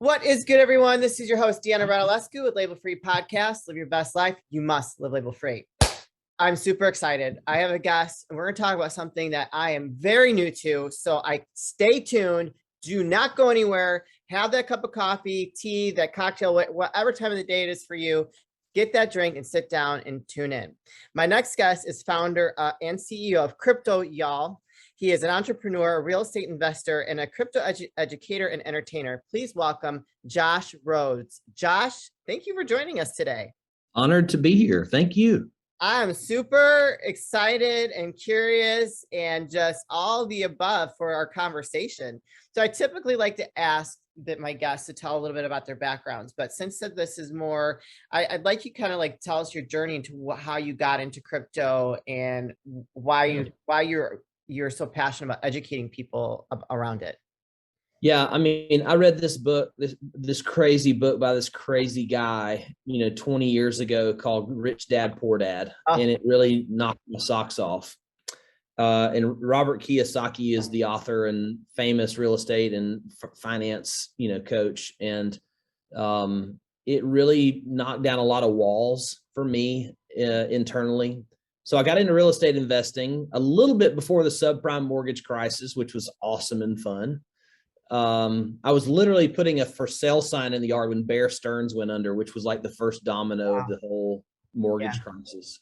What is good, everyone? This is your host, Deanna Radulescu with Label Free Podcast. Live your best life. You must live label free. I'm super excited. I have a guest, and we're going to talk about something that I am very new to. So stay tuned. Do not go anywhere. Have that cup of coffee, tea, that cocktail, whatever time of the day it is for you. Get that drink and sit down and tune in. My next guest is founder and CEO of Crypto Y'all. He is an entrepreneur, a real estate investor, and a crypto educator and entertainer. Please welcome Josh Rhodes. Josh, thank you for joining us today. Honored to be here. Thank you. I'm super excited and curious and just all the above for our conversation. So I typically like to ask my guests to tell a little bit about their backgrounds, but since this is more, I'd like you kind of like tell us your journey into how you got into crypto and why you're so passionate about educating people around it. Yeah, I mean, I read this book, this crazy book by this crazy guy, 20 years ago called Rich Dad, Poor Dad. Oh. And it really knocked my socks off. And Robert Kiyosaki is the author and famous real estate and finance, coach. And it really knocked down a lot of walls for me internally. So I got into real estate investing a little bit before the subprime mortgage crisis, which was awesome and fun. I was literally putting a for sale sign in the yard when Bear Stearns went under, which was like the first domino of the whole mortgage crisis.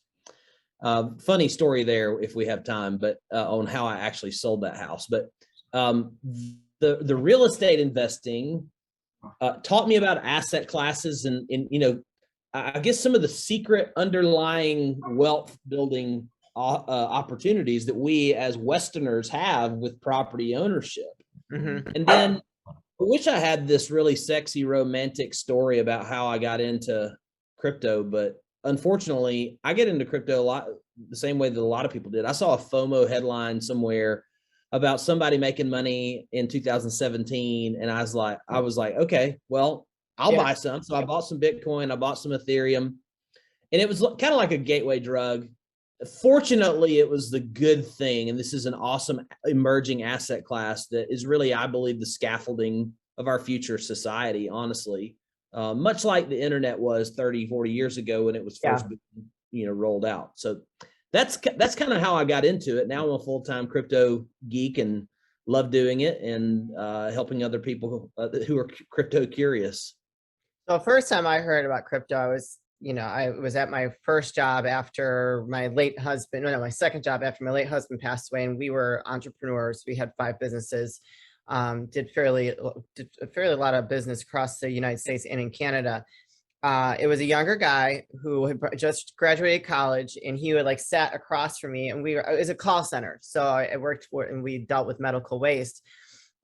Funny story there if we have time, but on how I actually sold that house. But the real estate investing taught me about asset classes and I guess some of the secret underlying wealth building opportunities that we as Westerners have with property ownership. Mm-hmm. And then I wish I had this really sexy romantic story about how I got into crypto, but unfortunately I get into crypto a lot the same way that a lot of people did. I saw a FOMO headline somewhere about somebody making money in 2017. And I was like, okay, well, I'll buy some. So I bought some Bitcoin, I bought some Ethereum, and it was kind of like a gateway drug. Fortunately, it was the good thing. And this is an awesome emerging asset class that is really, I believe, the scaffolding of our future society, honestly, much like the internet was 30, 40 years ago when it was first, rolled out. So that's kind of how I got into it. Now I'm a full-time crypto geek and love doing it and helping other people who are crypto curious. So first time I heard about crypto, I was at my first job after my my second job after my late husband passed away, and we were entrepreneurs. We had 5 businesses, did a fairly lot of business across the United States and in Canada. It was a younger guy who had just graduated college, and he would sat across from me, and it was a call center. So I worked for, and we dealt with medical waste.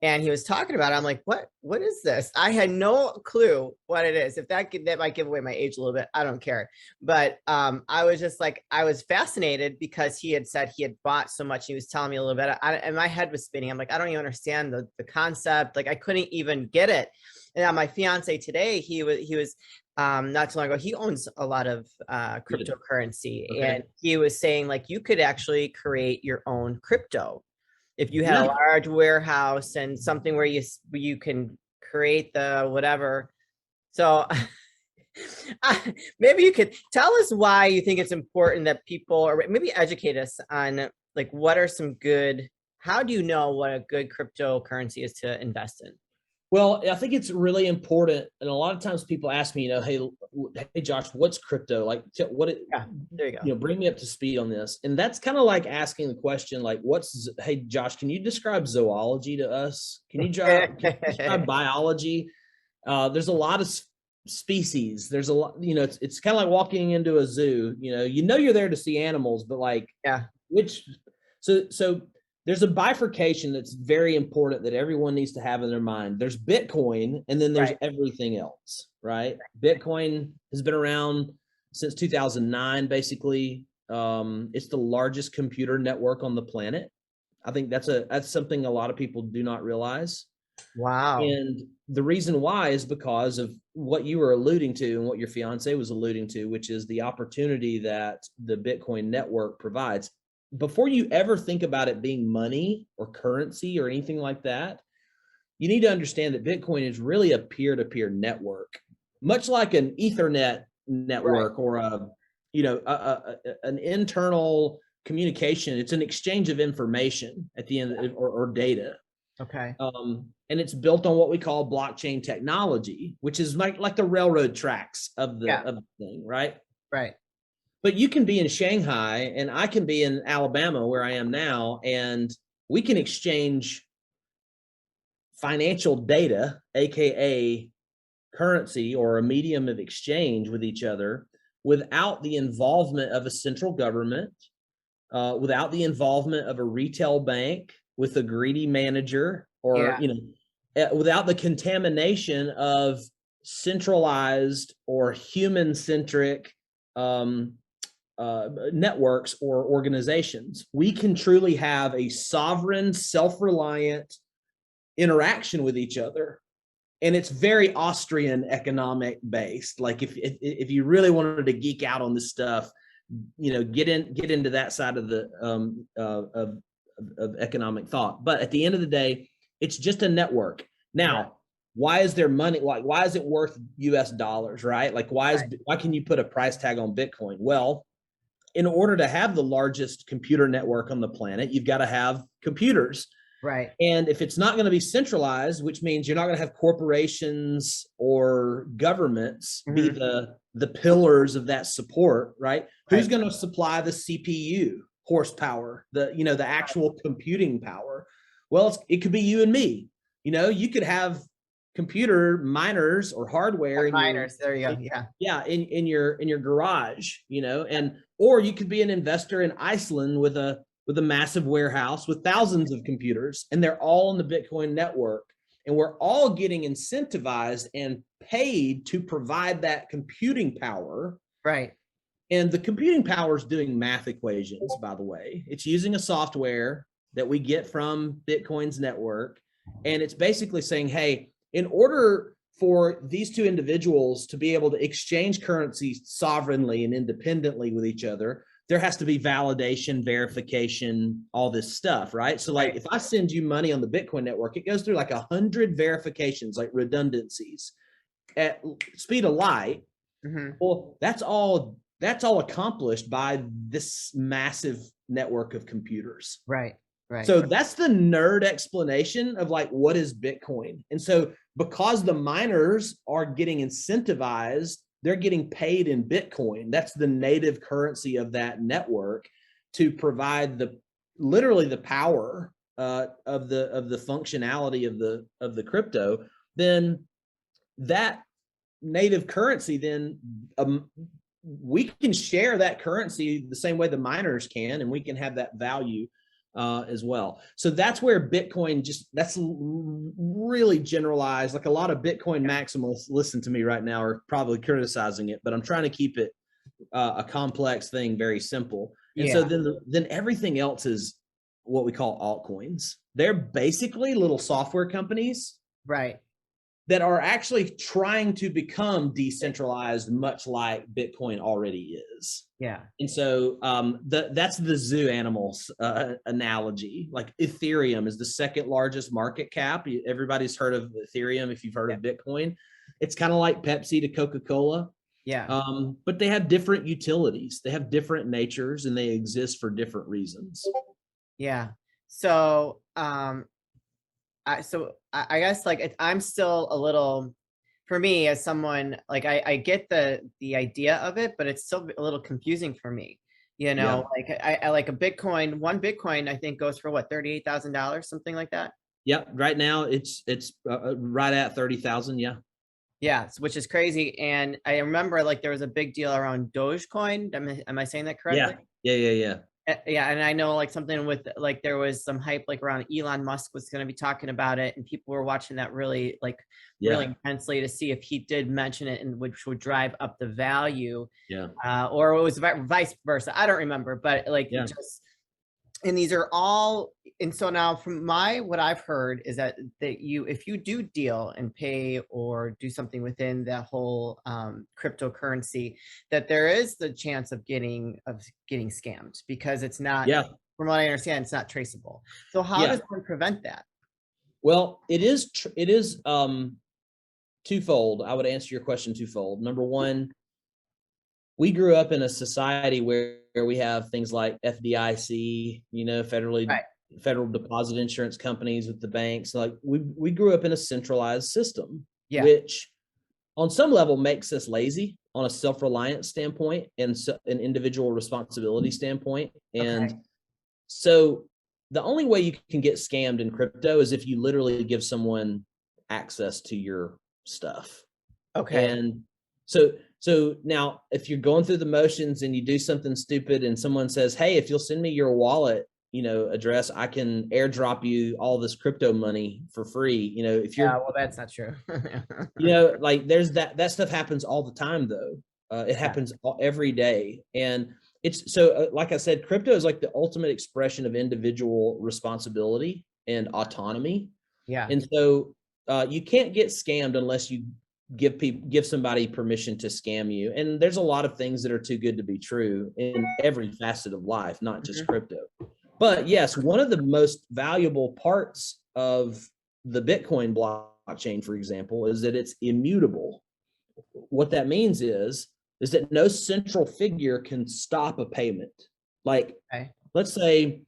And he was talking about it. I'm like, what is this? I had no clue what it is. If that might give away my age a little bit, I don't care. But I was just I was fascinated because he had said he had bought so much. He was telling me a little bit, and my head was spinning. I'm like, I don't even understand the concept. I couldn't even get it. And my fiance today, he was not too long ago, he owns a lot of cryptocurrency. Okay. And he was saying you could actually create your own crypto. If you had a large warehouse and something where you can create the whatever. So maybe you could tell us why you think it's important that people, or maybe educate us on how do you know what a good cryptocurrency is to invest in? Well, I think it's really important. And a lot of times people ask me, hey, Josh, what's crypto? There you go. Bring me up to speed on this. And that's kind of like asking the question, hey, Josh, can you describe zoology to us? Can you describe biology? There's a lot of species. There's a lot, it's kind of like walking into a zoo, you're there to see animals, but so there's a bifurcation that's very important that everyone needs to have in their mind. There's Bitcoin, and then there's everything else, right? Bitcoin has been around since 2009, basically. It's the largest computer network on the planet. I think that's something a lot of people do not realize. Wow. And the reason why is because of what you were alluding to and what your fiance was alluding to, which is the opportunity that the Bitcoin network provides. Before you ever think about it being money or currency or anything like that, you need to understand that Bitcoin is really a peer-to-peer network, much like an Ethernet network or an internal communication. It's an exchange of information at the end, or data. Okay. And it's built on what we call blockchain technology, which is like the railroad tracks of the thing, right? Right. But you can be in Shanghai and I can be in Alabama, where I am now, and we can exchange financial data, aka currency or a medium of exchange, with each other without the involvement of a central government, without the involvement of a retail bank with a greedy manager, or without the contamination of centralized or human-centric networks or organizations. We can truly have a sovereign, self-reliant interaction with each other. And it's very Austrian economic based. Like if you really wanted to geek out on this stuff, get into that side of the of economic thought. But at the end of the day, it's just a network. Now, why is there money? Like, why is it worth US dollars, right? Like, why can you put a price tag on Bitcoin? Well, in order to have the largest computer network on the planet, you've got to have computers. Right. And if it's not going to be centralized, which means you're not going to have corporations or governments be the pillars of that support, right? Who's going to supply the CPU horsepower, the actual computing power? Well, it could be you and me. You could have computer miners or hardware there you go. In your garage, or you could be an investor in Iceland with a massive warehouse with thousands of computers, and they're all in the Bitcoin network, and we're all getting incentivized and paid to provide that computing power. Right. And the computing power is doing math equations, by the way. It's using a software that we get from Bitcoin's network, and it's basically saying, hey, in order for these two individuals to be able to exchange currency sovereignly and independently with each other, there has to be validation, verification, all this stuff, right? So like if I send you money on the Bitcoin network, it goes through like 100 verifications, like redundancies at speed of light. Well, that's all accomplished by this massive network of computers. Right. So that's the nerd explanation of like, what is Bitcoin? And so because the miners are getting incentivized, they're getting paid in Bitcoin. That's the native currency of that network to provide literally the power of the functionality of the crypto. Then that native currency, then we can share that currency the same way the miners can, and we can have that value as well. So that's where Bitcoin that's really generalized. Like a lot of Bitcoin maximalists listen to me right now are probably criticizing it, but I'm trying to keep it a complex thing, very simple. And so then everything else is what we call altcoins. They're basically little software companies. Right. That are actually trying to become decentralized, much like Bitcoin already is. Yeah. And so that's the zoo animals analogy. Like Ethereum is the second largest market cap. Everybody's heard of Ethereum if you've heard of Bitcoin. It's kind of like Pepsi to Coca-Cola. Yeah. But they have different utilities. They have different natures, and they exist for different reasons. Yeah. So I guess like I'm still a little, for me as someone, like I get the idea of it, but it's still a little confusing for me. Like I like one Bitcoin I think goes for what, $38,000, something like that. Yep. Right now it's right at 30,000. Yeah. Yeah, which is crazy. And I remember like there was a big deal around Dogecoin. Am I saying that correctly? Yeah. Yeah, and I know like something with like there was some hype like around Elon Musk was going to be talking about it, and people were watching that really really intensely to see if he did mention it, and which would drive up the value. Or it was vice versa. I don't remember, but like just, and these are all, and so now from what I've heard is that if you do deal and pay or do something within that whole cryptocurrency, that there is the chance of getting scammed, because it's not, from what I understand, it's not traceable. So how does one prevent that? Well, it is twofold. I would answer your question twofold. Number one, we grew up in a society where we have things like FDIC, Right. federal deposit insurance companies with the banks. Like we grew up in a centralized system, Yeah. which on some level makes us lazy on a self-reliance standpoint and an individual responsibility standpoint. Okay. And so the only way you can get scammed in crypto is if you literally give someone access to your stuff. Okay. And so now if you're going through the motions and you do something stupid and someone says, "Hey, if you'll send me your wallet, address, I can airdrop you all this crypto money for free." If Yeah, you're, well, that's not true. like there's that stuff happens all the time though. It Yeah. happens every day. And it's so, like I said, crypto is like the ultimate expression of individual responsibility and autonomy. Yeah. And so you can't get scammed unless you give somebody permission to scam you. And there's a lot of things that are too good to be true in every facet of life, not just crypto. But yes, one of the most valuable parts of the Bitcoin blockchain, for example, is that it's immutable. What that means is that no central figure can stop a payment. Like, Okay. let's say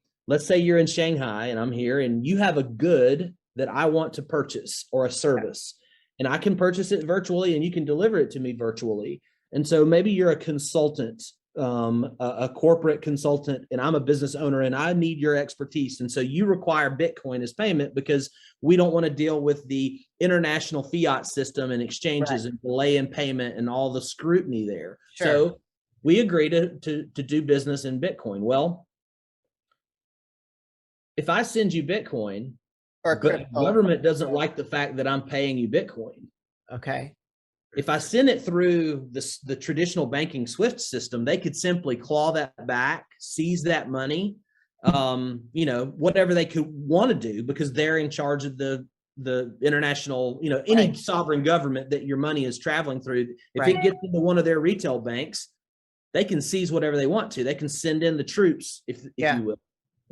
you're in Shanghai and I'm here and you have a good that I want to purchase or a service, and I can purchase it virtually and you can deliver it to me virtually. And so maybe you're a consultant, a corporate consultant, and I'm a business owner and I need your expertise. And so you require Bitcoin as payment because we don't want to deal with the international fiat system and exchanges and delay in payment and all the scrutiny there. Sure. So we agree to do business in Bitcoin. Well, if I send you Bitcoin, Or but the crypto. government doesn't like the fact that I'm paying you Bitcoin, Okay. if I send it through the traditional banking SWIFT system, they could simply claw that back, seize that money, whatever they could want to do, because they're in charge of the international, any sovereign government that your money is traveling through. If it gets into one of their retail banks, they can seize whatever they want to. They can send in the troops, if you will.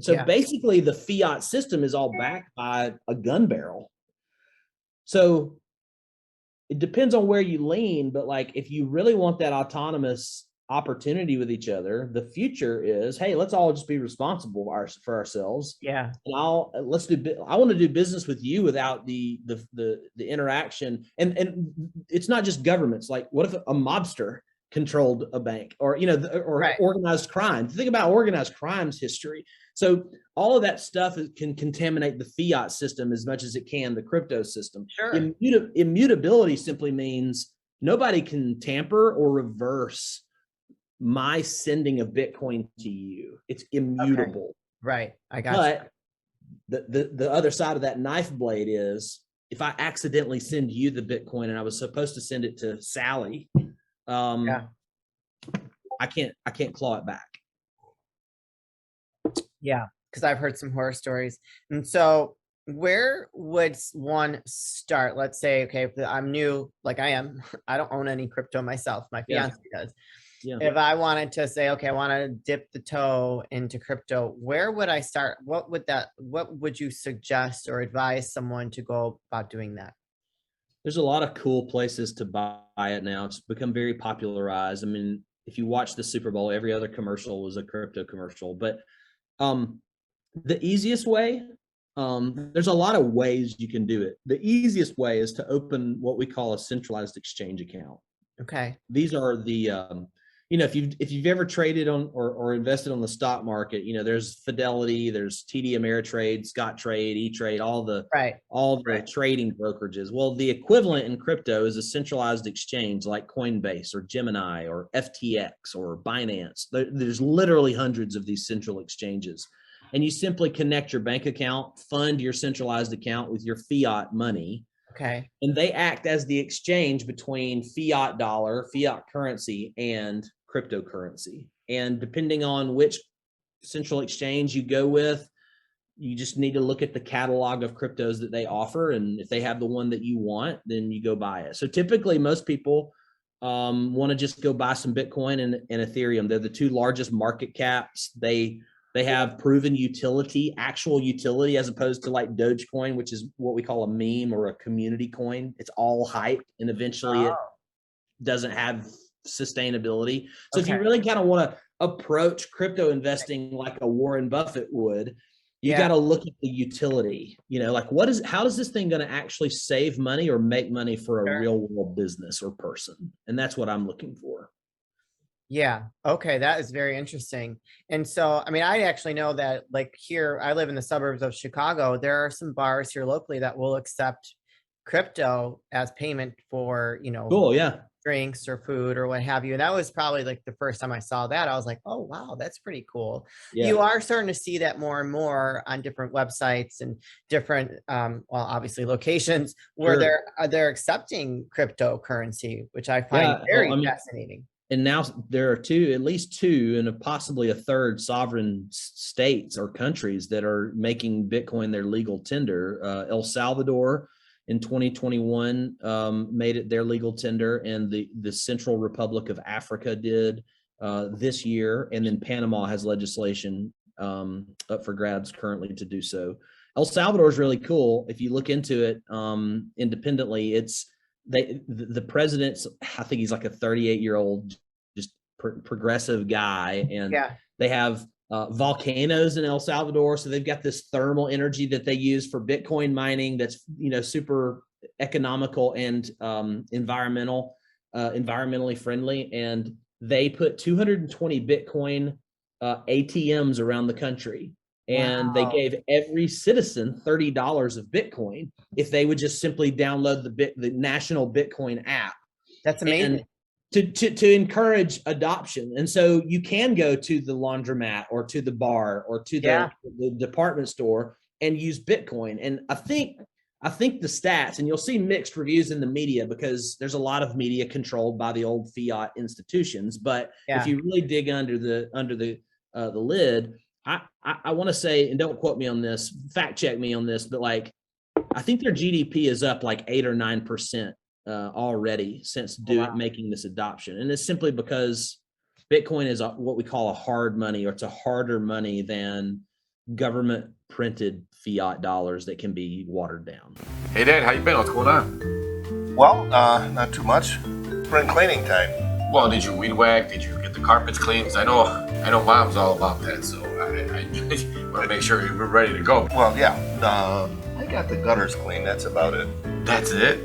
So basically the fiat system is all backed by a gun barrel. So it depends on where you lean, but like if you really want that autonomous opportunity with each other, the future is, hey, let's all just be responsible for ourselves. Yeah. And I want to do business with you without the interaction. And it's not just governments. Like, what if a mobster controlled a bank, or organized crime? Think about organized crime's history. So all of that stuff can contaminate the fiat system as much as it can the crypto system. Sure. Immutability simply means nobody can tamper or reverse my sending of Bitcoin to you. It's immutable. Okay. Right. I got you. The other side of that knife blade is, if I accidentally send you the Bitcoin and I was supposed to send it to Sally, I can't claw it back. Yeah, because I've heard some horror stories. And so where would one start? Let's say, okay, if I'm new, like I am, I don't own any crypto myself. My fiance does. Yeah. If I wanted to say, okay, I want to dip the toe into crypto, where would I start? What would you suggest or advise someone to go about doing that? There's a lot of cool places to buy it now. It's become very popularized. I mean, if you watch the Super Bowl, every other commercial was a crypto commercial. But the easiest way, there's a lot of ways you can do it. The easiest way is to open what we call a centralized exchange account. Okay. These are the, if you've ever traded on or invested on the stock market, there's Fidelity, there's TD Ameritrade, Scottrade, E-Trade, all the trading brokerages. Well, the equivalent in crypto is a centralized exchange like Coinbase or Gemini or FTX or Binance. There's literally hundreds of these central exchanges. And you simply connect your bank account, fund your centralized account with your fiat money. Okay. And they act as the exchange between fiat dollar, fiat currency, and cryptocurrency. And depending on which central exchange you go with, you just need to look at the catalog of cryptos that they offer. And if they have the one that you want, then you go buy it. So typically most people want to just go buy some Bitcoin and Ethereum. They're the two largest market caps. They They have proven utility, actual utility, as opposed to like Dogecoin, which is what we call a meme or a community coin. It's all hype, and eventually it doesn't have sustainability. So if you really kind of want to approach crypto investing like a Warren Buffett would, you got to look at the utility, like how is this thing going to actually save money or make money for a real world business or person? And that's what I'm looking for. Yeah. Okay. That is very interesting. And so, I mean, I actually know that like here, I live in the suburbs of Chicago. There are some bars here locally that will accept crypto as payment for, Cool. Yeah. drinks or food or what have you. And that was probably like the first time I saw that. I was like, oh, wow, that's pretty cool. Yeah. You are starting to see that more and more on different websites and different, well, obviously locations where they're accepting cryptocurrency, which I find very fascinating. And now there are at least two, and possibly a third sovereign states or countries that are making Bitcoin their legal tender. El Salvador in 2021 made it their legal tender, and the Central Republic of Africa did this year, and then Panama has legislation up for grabs currently to do so. El Salvador is really cool. If you look into it independently, the president's, I think he's like a 38-year-old, just progressive guy. And they have volcanoes in El Salvador. So they've got this thermal energy that they use for Bitcoin mining. That's, super economical and environmentally friendly. And they put 220 Bitcoin ATMs around the country. And they gave every citizen $30 of Bitcoin if they would just simply download the national Bitcoin app. That's amazing. And to encourage adoption. And so you can go to the laundromat or to the bar or to the department store and use Bitcoin. And I think the stats, and you'll see mixed reviews in the media because there's a lot of media controlled by the old fiat institutions. But if you really dig under the lid, I want to say, and don't quote me on this, fact check me on this, but like, I think their GDP is up like 8 or 9% already since making this adoption. And it's simply because Bitcoin is what we call a hard money, or it's a harder money than government printed fiat dollars that can be watered down. Hey Dad, how you been? What's going on? Well, not too much. Spring cleaning time. Well, did you weed whack? Did you get the carpets cleaned? 'Cause I know Mom's all about that, so I want to make sure we're ready to go. Well, I got the gutters clean. That's about it. That's it?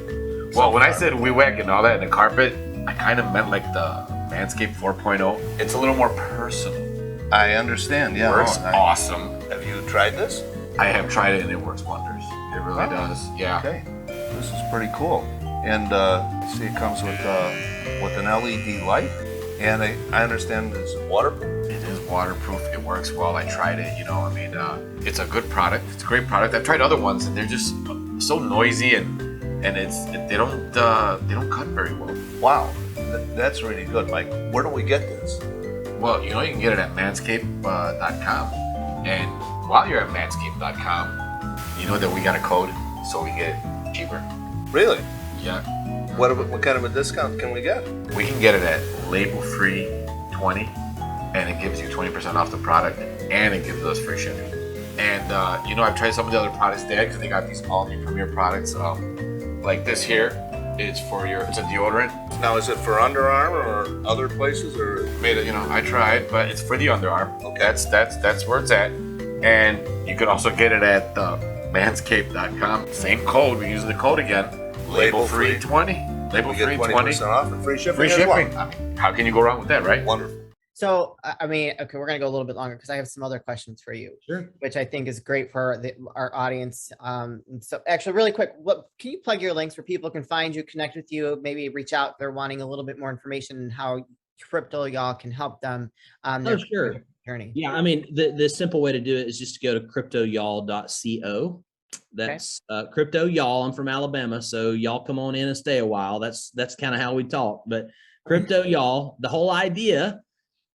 Well, when I said weed whack and all that and the carpet, I kind of meant like the Manscaped 4.0. It's a little more personal. I understand, yeah. Works awesome. Have you tried this? I have tried it and it works wonders. It really does. Yeah. Okay. This is pretty cool. And see, it comes with an LED light. And I understand it's waterproof. It is waterproof. It works well. I tried it. It's a good product. It's a great product. I've tried other ones and they're just so noisy and they don't cut very well. Wow, that's really good, Mike. Where do we get this? Well, you can get it at manscaped.com. And while you're at manscaped.com, you know that we got a code so we get it cheaper. Really? Yeah. What kind of a discount can we get? We can get it at label-free 20, and it gives you 20% off the product, and it gives us free shipping. And I've tried some of the other products there because they got these all new premier products. Like this here, it's a deodorant. Now, is it for underarm or other places, or I tried, but it's for the underarm. Okay, that's where it's at. And you can also get it at manscaped.com. Same code. We're using the code again. Label free 20. Label free 20% off and free shipping. Free shipping. I mean, how can you go wrong with that, right? Wonderful. So, I mean, okay, we're going to go a little bit longer because I have some other questions for you, which I think is great for our audience. So actually really quick, can you plug your links where people can find you, connect with you, maybe reach out if they're wanting a little bit more information and how Crypto Y'all can help them on their journey? Yeah. I mean, the simple way to do it is just to go to cryptoyall.co. That's Crypto Y'all. I'm from Alabama, so y'all come on in and stay a while. That's kind of how we talk. But Crypto Y'all, the whole idea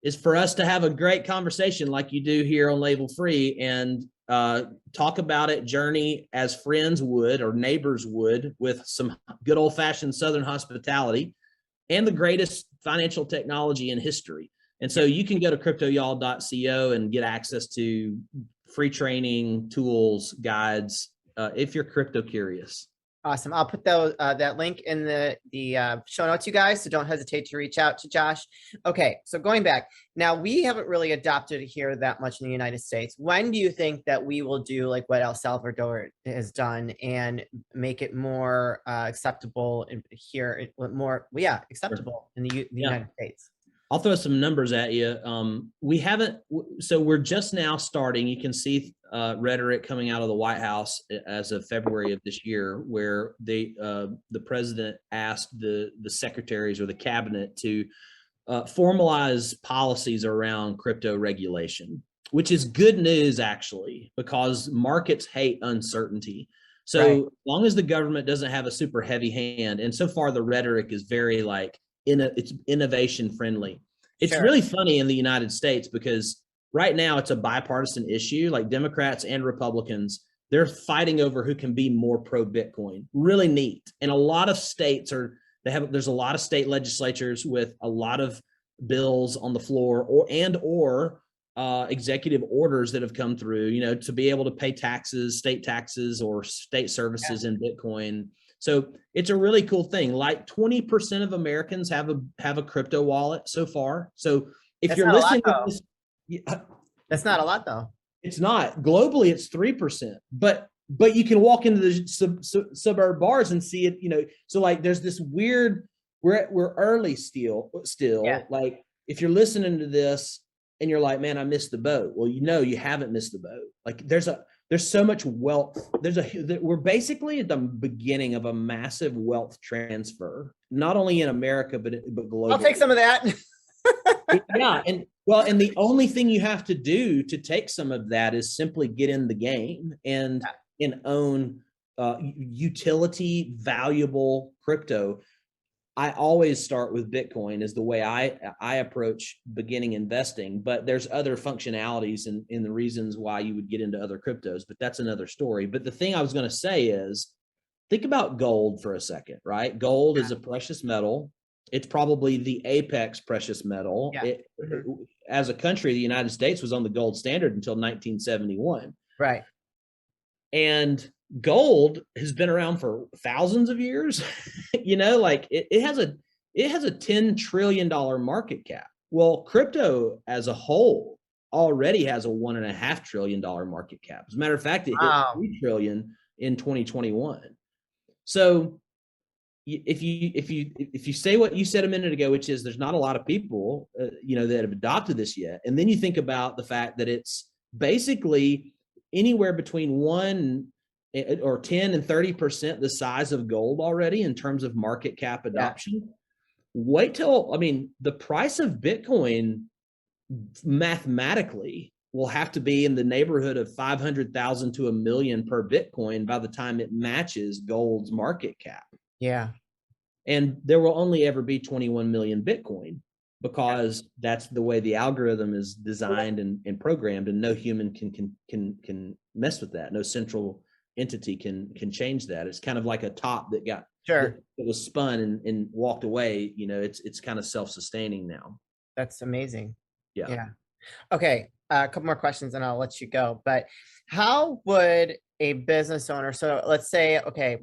is for us to have a great conversation like you do here on Label Free and talk about it, journey as friends would or neighbors would, with some good old-fashioned Southern hospitality and the greatest financial technology in history. And so you can go to cryptoyall.co and get access to free training, tools, guides, if you're crypto curious. Awesome. I'll put that link in the show notes, you guys, so don't hesitate to reach out to Josh. Okay, so going back, now we haven't really adopted it here that much in the United States. When do you think that we will do like what El Salvador has done and make it more acceptable here, acceptable in the United States? I'll throw some numbers at you. We haven't, so we're just now starting. You can see rhetoric coming out of the White House as of February of this year, where the president asked the secretaries or the cabinet to formalize policies around crypto regulation, which is good news actually, because markets hate uncertainty. So as long as the government doesn't have a super heavy hand, and so far the rhetoric is very like, it's innovation friendly. It's really funny in the United States because right now it's a bipartisan issue. Like Democrats and Republicans, they're fighting over who can be more pro Bitcoin. Really neat. And a lot of states there's a lot of state legislatures with a lot of bills on the floor or executive orders that have come through, to be able to pay taxes, state taxes or state services in Bitcoin. So it's a really cool thing. Like 20% of Americans have a crypto wallet so far. So if you're listening to this, that's not a lot though. It's not. Globally, it's 3%. But you can walk into the suburb bars and see it. So like there's this weird. We're early still. Like if you're listening to this and you're like, man, I missed the boat. Well, you haven't missed the boat. Like there's so much wealth. We're basically at the beginning of a massive wealth transfer, not only in America, but globally. I'll take some of that. Yeah. And the only thing you have to do to take some of that is simply get in the game and own utility valuable crypto. I always start with Bitcoin is the way I approach beginning investing, but there's other functionalities in the reasons why you would get into other cryptos, but that's another story. But the thing I was going to say is, think about gold for a second, right? Gold is a precious metal. It's probably the apex precious metal. As a country, the United States was on the gold standard until 1971. Right. And gold has been around for thousands of years. Like it has a $10 trillion market cap. Well, crypto as a whole already has a $1.5 trillion market cap. As a matter of fact, it hit 3 trillion in 2021. So if you say what you said a minute ago, which is there's not a lot of people, that have adopted this yet. And then you think about the fact that it's basically anywhere between 1 or 10 and 30% the size of gold already in terms of market cap adoption. Wait till, the price of Bitcoin mathematically will have to be in the neighborhood of 500,000 to $1 million per Bitcoin by the time it matches gold's market cap. Yeah. And there will only ever be 21 million Bitcoin because that's the way the algorithm is designed and programmed, and no human can mess with that. No central entity can change that. It's kind of like a top that got it was spun and walked away. It's kind of self-sustaining now. That's amazing. Yeah. Okay, a couple more questions and I'll let you go. But how would a business owner, so let's say, okay,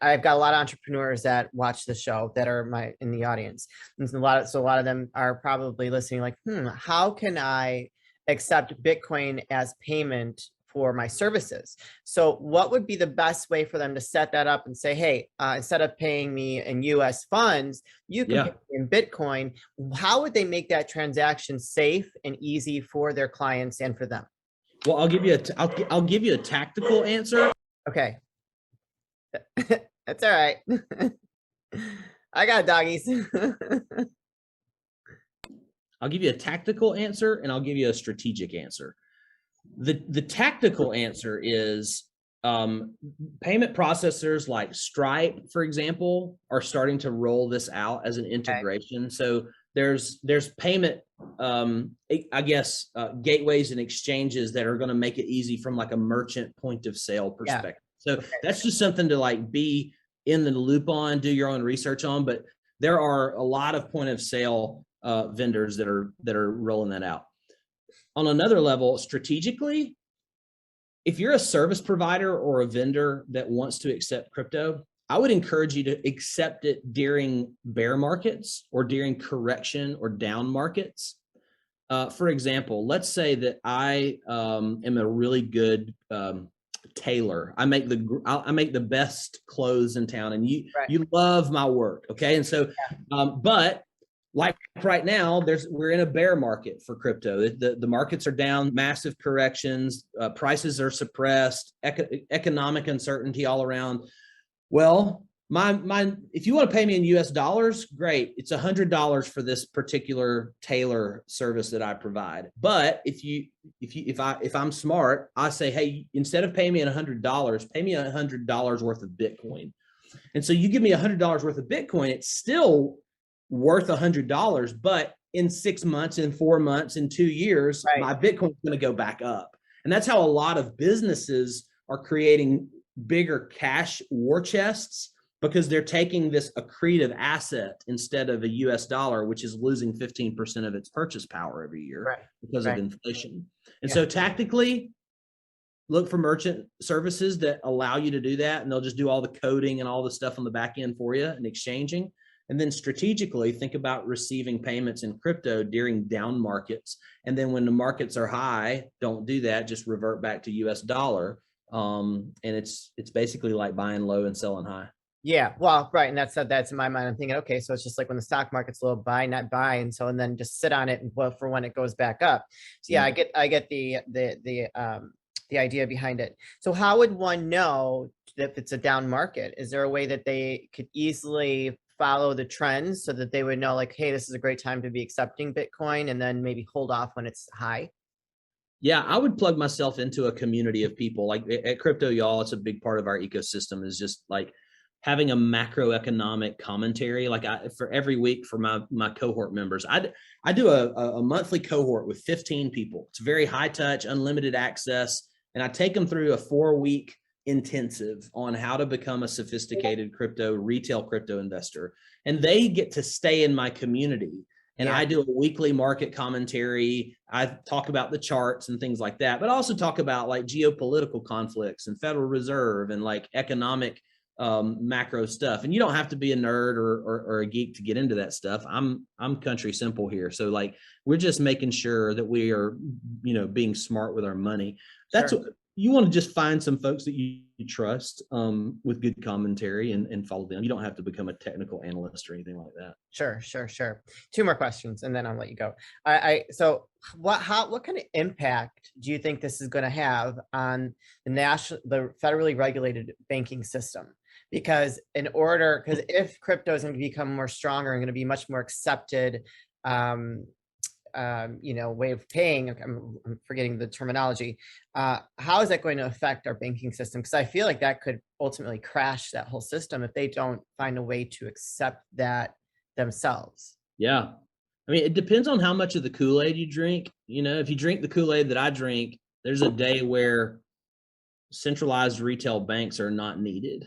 I've got a lot of entrepreneurs that watch the show that are in the audience, and a lot of them are probably listening like, how can I accept Bitcoin as payment for my services? So what would be the best way for them to set that up and say, hey, instead of paying me in US funds, you can pay in Bitcoin? How would they make that transaction safe and easy for their clients and for them? Well, I'll give you a tactical answer. Okay. That's all right. I got doggies. I'll give you a tactical answer and I'll give you a strategic answer. The tactical answer is payment processors like Stripe, for example, are starting to roll this out as an integration. Okay. So there's payment, gateways and exchanges that are going to make it easy from like a merchant point of sale perspective. Yeah. So that's just something to like be in the loop on, do your own research on. But there are a lot of point of sale vendors that are rolling that out. On another level, strategically, if you're a service provider or a vendor that wants to accept crypto, I would encourage you to accept it during bear markets or during correction or down markets. For example, let's say that I am a really good tailor. I make the best clothes in town, and you love my work, okay? And so, but like right now, we're in a bear market for crypto. The markets are down, massive corrections, prices are suppressed, economic uncertainty all around. Well, if you want to pay me in US dollars, great. It's $100 for this particular tailor service that I provide. But if I'm smart, I say, hey, instead of paying me $100, pay me $100 worth of Bitcoin. And so you give me $100 worth of Bitcoin, it's still worth $100, but in 6 months, in 4 months, in 2 years, my Bitcoin's going to go back up. And that's how a lot of businesses are creating bigger cash war chests, because they're taking this accretive asset instead of a US dollar, which is losing 15% of its purchase power every year because of inflation. And so tactically, look for merchant services that allow you to do that, and they'll just do all the coding and all the stuff on the back end for you and exchanging. And then strategically think about receiving payments in crypto during down markets. And then when the markets are high, don't do that, just revert back to US dollar. And it's basically like buying low and selling high. Yeah, well, right, and that's in my mind. I'm thinking, okay, so it's just like when the stock market's low, buy, not buy, and so and then just sit on it and for when it goes back up. So yeah, I get the idea behind it. So how would one know if it's a down market? Is there a way that they could easily follow the trends so that they would know, like, hey, this is a great time to be accepting Bitcoin, and then maybe hold off when it's high? Yeah, I would plug myself into a community of people. Like at Crypto Y'all, it's a big part of our ecosystem, is just like having a macroeconomic commentary. Like for every week for my cohort members, I do a monthly cohort with 15 people. It's very high touch, unlimited access. And I take them through a 4-week intensive on how to become a sophisticated retail crypto investor. And they get to stay in my community. And I do a weekly market commentary. I talk about the charts and things like that, but I also talk about like geopolitical conflicts and Federal Reserve and like economic macro stuff. And you don't have to be a nerd or a geek to get into that stuff. I'm country simple here. So like, we're just making sure that we are, being smart with our money. That's what you want to just find some folks that you trust with good commentary and follow them. You don't have to become a technical analyst or anything like that. Sure. 2 more questions and then I'll let you go. So what kind of impact do you think this is going to have on the federally regulated banking system? Because if crypto is going to become more stronger and going to be much more accepted, way of paying, I'm forgetting the terminology, how is that going to affect our banking system? Because I feel like that could ultimately crash that whole system if they don't find a way to accept that themselves. Yeah. I mean, it depends on how much of the Kool-Aid you drink. If you drink the Kool-Aid that I drink, there's a day where centralized retail banks are not needed.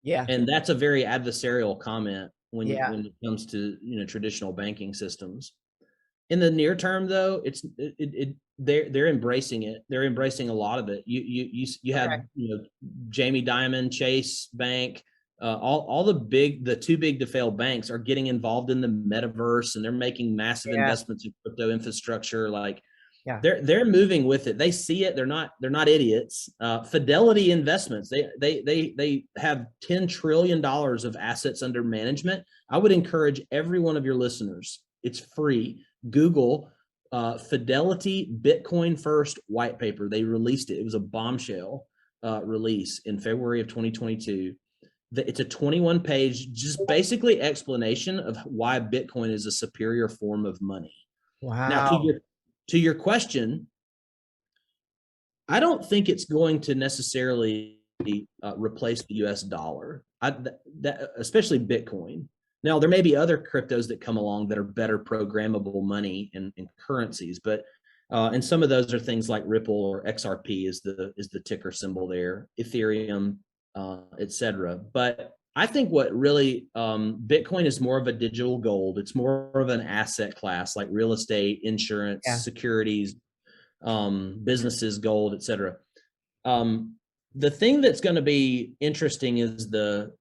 Yeah. And that's a very adversarial comment when it comes to, traditional banking systems. In the near term, though, they're embracing it. They're embracing a lot of it. You have Jamie Dimon, Chase Bank, all the too big to fail banks are getting involved in the metaverse, and they're making massive investments in crypto infrastructure. Like they're moving with it. They see it. They're not idiots. Fidelity Investments, they have $10 trillion of assets under management. I would encourage every one of your listeners. It's free. Google Fidelity Bitcoin First white paper. They released it. It was a bombshell release in February of 2022. It's a 21-page, just basically explanation of why Bitcoin is a superior form of money. Wow. Now, to your question, I don't think it's going to necessarily replace the US dollar, especially Bitcoin. Now, there may be other cryptos that come along that are better programmable money and currencies, but and some of those are things like Ripple or XRP is the ticker symbol there, Ethereum, etc. But I think what really Bitcoin is more of a digital gold. It's more of an asset class like real estate, insurance, Yeah. securities, businesses, gold, et cetera. The thing that's going to be interesting is the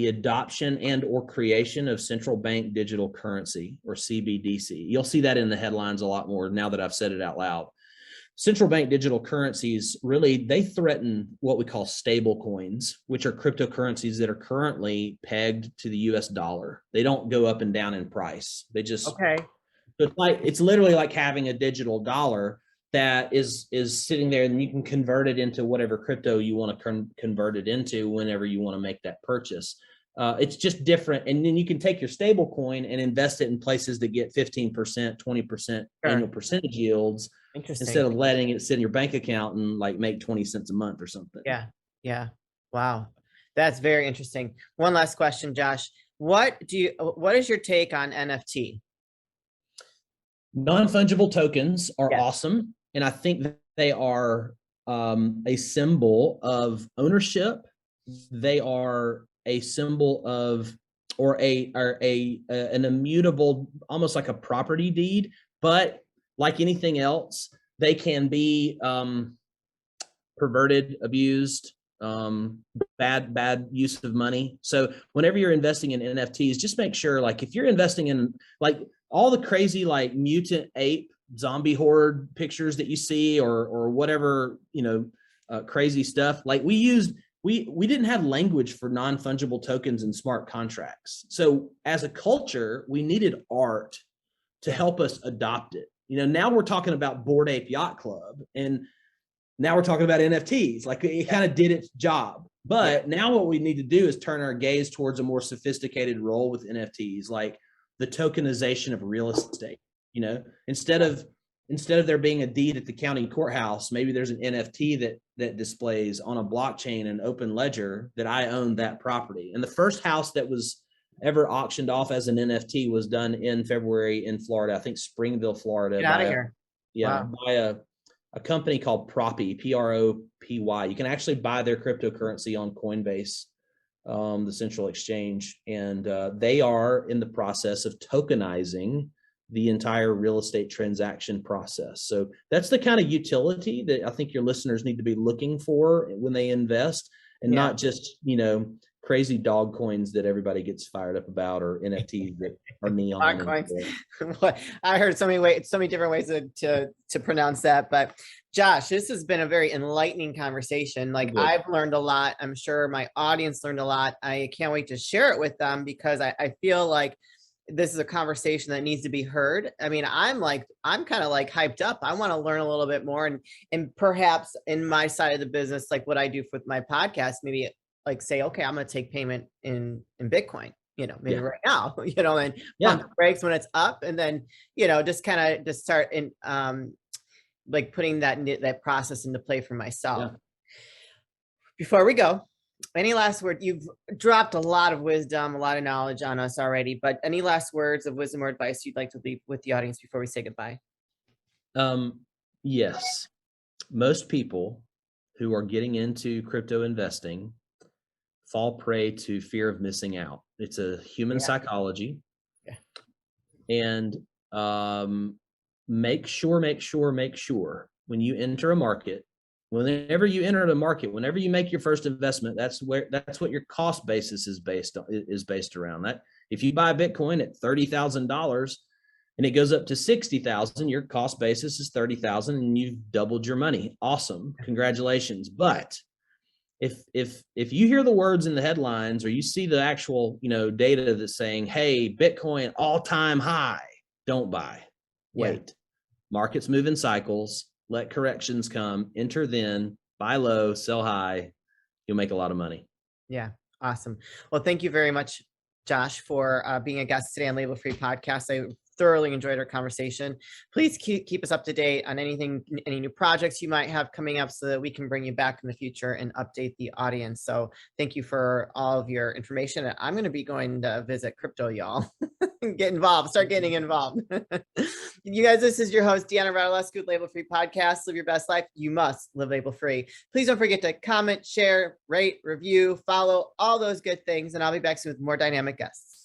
adoption and or creation of central bank digital currency, or CBDC. You'll see that in the headlines a lot more now that I've said it out loud. Central bank digital currencies, really, they threaten what we call stable coins, which are cryptocurrencies that are currently pegged to the US dollar. They don't go up and down in price. They just, Okay. it's literally like having a digital dollar that is sitting there, and you can convert it into whatever crypto you want to convert it into whenever you want to make that purchase. It's just different. And then you can take your stable coin and invest it in places that get 15%, 20% annual percentage yields, instead of letting it sit in your bank account and like make 20 cents a month or something. Yeah. Yeah. Wow. That's very interesting. One last question, Josh. What is your take on NFT? Non-fungible tokens are awesome. And I think that they are a symbol of ownership. They are a symbol of, or an immutable, almost like a property deed, but like anything else, they can be perverted, abused, bad use of money. So whenever you're investing in NFTs, just make sure, like if you're investing in like all the crazy like mutant ape zombie horde pictures that you see, or whatever, crazy stuff, like we didn't have language for non-fungible tokens and smart contracts. So as a culture, we needed art to help us adopt it. Now we're talking about Bored Ape Yacht Club, and now we're talking about NFTs. Like it kind of did its job. But now what we need to do is turn our gaze towards a more sophisticated role with NFTs, like the tokenization of real estate. Instead of there being a deed at the county courthouse, maybe there's an NFT that displays on a blockchain and open ledger that I own that property. And the first house that was ever auctioned off as an NFT was done in February in Florida. I think Springville, Florida. Get out of here. By a company called Propy, Propy. You can actually buy their cryptocurrency on Coinbase, the central exchange. And they are in the process of tokenizing the entire real estate transaction process. So that's the kind of utility that I think your listeners need to be looking for when they invest, and not just, crazy dog coins that everybody gets fired up about, or NFTs that are neon. I heard so many different ways to pronounce that. But Josh, this has been a very enlightening conversation. Like I've learned a lot. I'm sure my audience learned a lot. I can't wait to share it with them, because I feel like this is a conversation that needs to be heard. I mean, I'm kind of like hyped up. I want to learn a little bit more, and perhaps in my side of the business, like what I do with my podcast, maybe like say, okay, I'm going to take payment in Bitcoin, maybe right now, and pump the brakes when it's up, and then, just kind of start in, like putting that process into play for myself. Before we go, any last word? You've dropped a lot of wisdom, a lot of knowledge on us already, but any last words of wisdom or advice you'd like to leave with the audience before we say goodbye? Yes. Most people who are getting into crypto investing fall prey to fear of missing out. It's a human psychology. And make sure when you enter a market, whenever you make your first investment, that's what your cost basis is based around. That if you buy Bitcoin at $30,000 and it goes up to 60,000, your cost basis is 30,000 and you've doubled your money. Awesome. Congratulations. But if you hear the words in the headlines, or you see the actual, data that's saying, hey, Bitcoin all-time high, don't buy. Wait. Markets move in cycles. Let corrections come. Enter then, buy low, sell high. You'll make a lot of money. Yeah. Awesome. Well, thank you very much, Josh, for being a guest today on Label Free Podcast. I thoroughly enjoyed our conversation. Please keep us up to date on any new projects you might have coming up, so that we can bring you back in the future and update the audience. So thank you for all of your information. I'm going to be going to visit crypto, y'all. Get involved. Start getting involved. You guys, this is your host, Deanna Radulescu, Label Free Podcast. Live your best life. You must live label free. Please don't forget to comment, share, rate, review, follow, all those good things. And I'll be back soon with more dynamic guests.